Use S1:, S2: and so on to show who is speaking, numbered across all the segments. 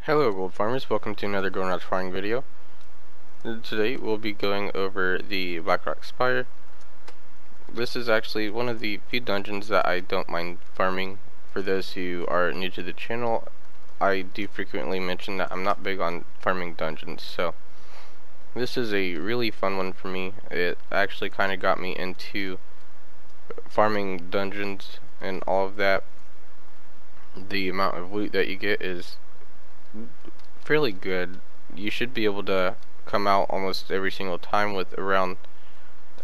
S1: Hello gold farmers, welcome to another Going Out Farming video. Today we'll be going over the Blackrock Spire. This is actually one of the few dungeons that I don't mind farming. For those who are new to the channel, I do frequently mention that I'm not big on farming dungeons, so this is a really fun one for me. It actually kind of got me into farming dungeons and all of that. The amount of loot that you get is fairly good. You should be able to come out almost every single time with around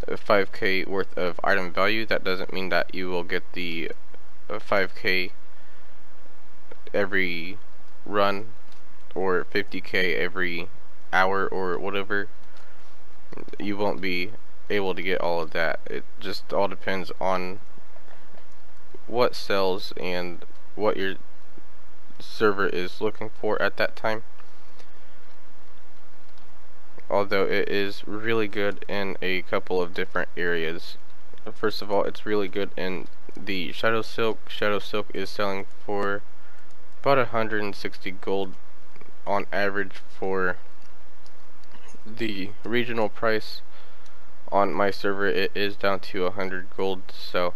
S1: 5k worth of item value. That doesn't mean that you will get the 5k every run or 50k every hour or whatever. You won't be able to get all of that. It just all depends on what sells and what your server is looking for at that time. Although it is really good in a couple of different areas. First of all, it's really good in the Shadow Silk. Shadow Silk is selling for about 160 gold on average for the regional price. On my server it is down to 100 gold, so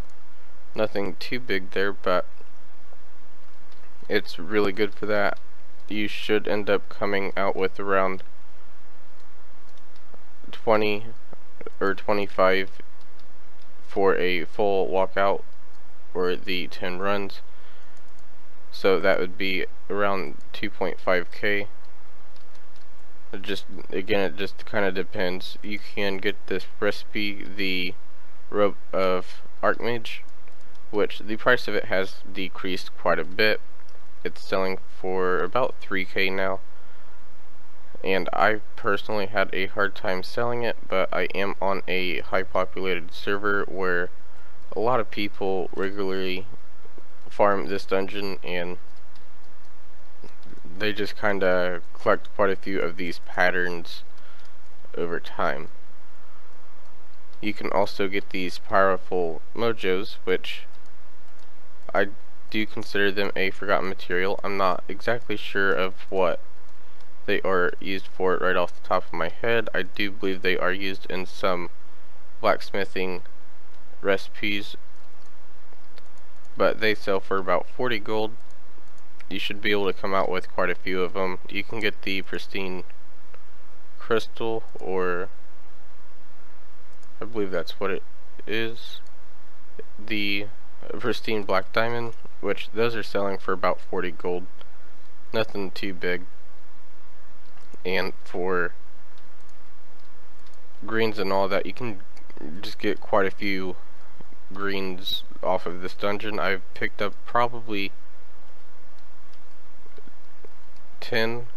S1: nothing too big there, but it's really good for that. You should end up coming out with around 20 or 25 for a full walkout or the 10 runs, so that would be around 2.5k. Again, it just kind of depends. You can get this recipe, the Robe of Archmage, which the price of it has decreased quite a bit. It's selling for about 3k now, and I personally had a hard time selling it, but I am on a high populated server where a lot of people regularly farm this dungeon, and they just kinda collect quite a few of these patterns over time. You can also get these powerful mojos, which I do consider them a forgotten material. I'm not exactly sure of what they are used for right off the top of my head. I do believe they are used in some blacksmithing recipes, but they sell for about 40 gold. You should be able to come out with quite a few of them. You can get the pristine crystal, or I believe that's what it is, the pristine black diamond, which those are selling for about 40 gold. Nothing too big. And for greens and all that, you can just get quite a few greens off of this dungeon. I've picked up probably 10,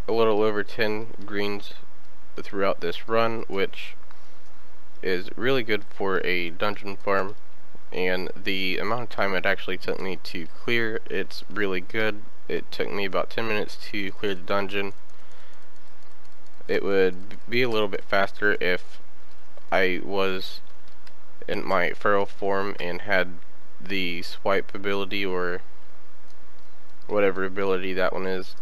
S1: a little over 10 greens throughout this run, which is really good for a dungeon farm. And the amount of time it actually took me to clear, it's really good. It took me about 10 minutes to clear the dungeon. It would be a little bit faster if I was in my feral form and had the swipe ability, or whatever ability that one is.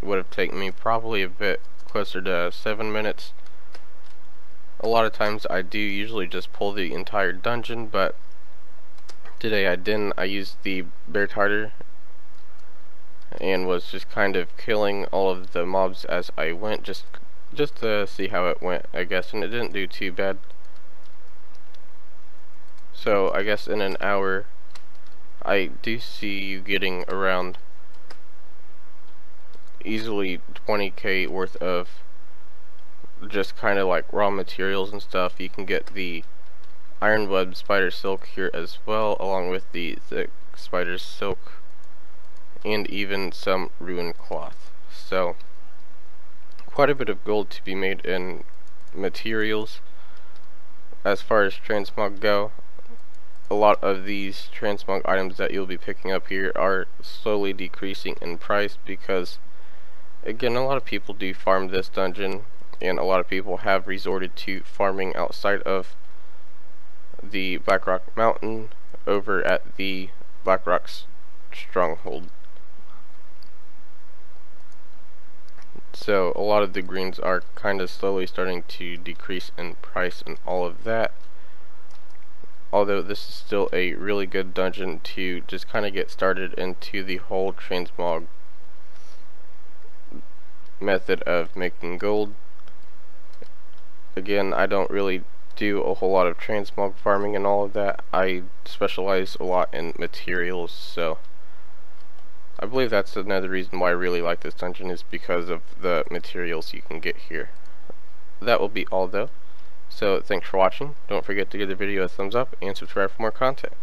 S1: It would have taken me probably a bit closer to 7 minutes. A lot of times I do usually just pull the entire dungeon, but today I didn't. I used the bear tartar and was just kind of killing all of the mobs as I went, just to see how it went, I guess, and it didn't do too bad. So I guess in an hour I do see you getting around easily 20k worth of just kind of like raw materials and stuff. You can get the iron web spider silk here as well, along with the thick spider silk and even some ruined cloth. So quite a bit of gold to be made in materials. As far as transmog go, a lot of these transmog items that you'll be picking up here are slowly decreasing in price because, again, a lot of people do farm this dungeon, and a lot of people have resorted to farming outside of the Blackrock Mountain over at the Blackrock's stronghold. So a lot of the greens are kind of slowly starting to decrease in price and all of that. Although this is still a really good dungeon to just kind of get started into the whole transmog method of making gold. Again, I don't really do a whole lot of transmog farming and all of that. I specialize a lot in materials, so I believe that's another reason why I really like this dungeon, is because of the materials you can get here. That will be all though. So thanks for watching. Don't forget to give the video a thumbs up and subscribe for more content.